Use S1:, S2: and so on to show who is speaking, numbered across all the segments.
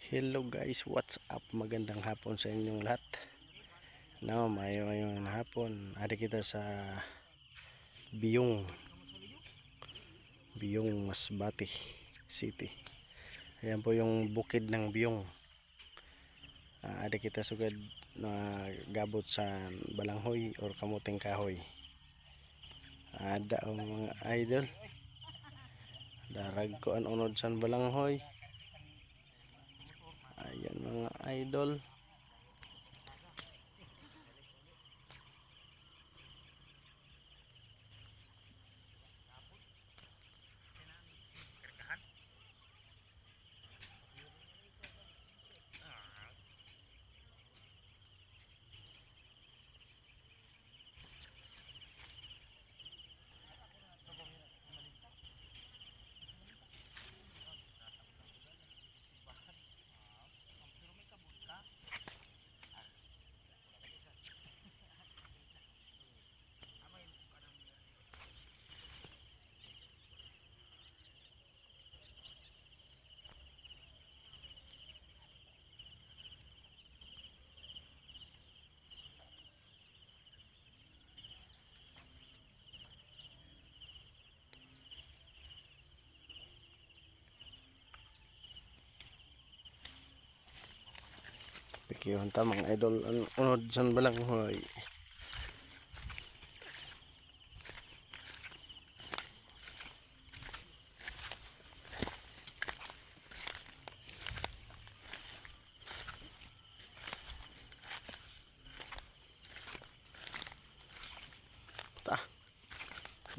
S1: Hello guys, what's up? Magandang hapon sa inyong lahat. Mayong hapon. Ada kita sa Biyong Masbate City. Ayan po yung bukid ng Biyong. Ada kita sugad na gabot sa balanghoy or kamuting kahoy. Ada ang mga idol. Darag ko ang unod sa balanghoy. Ayan mga idol. Pikihon ta mga idol ang unod sa balanghoy.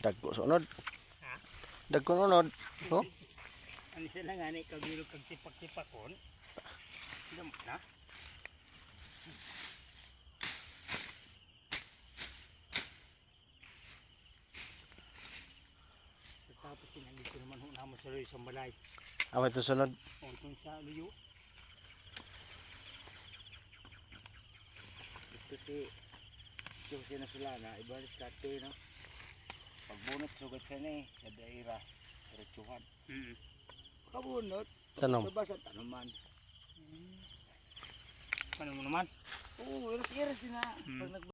S1: Dagko sa unod.
S2: Ha?
S1: Dagko unod. Oh.
S2: Ano sila nga ni kagilo kag tipak-tipakon? Gamot na. Tapos tinagid ko naman huna mo sa luyo sa balay.
S1: Away to sunod.
S2: Untong sa luyo. Ito si na sila na ibalik kate no. Pagbunot sugat sa ni sa daira retsuhan. Pagkabunot,
S1: Tanong.
S2: basta tanaman. Paano mo naman? Oo, iras-iras na. Pag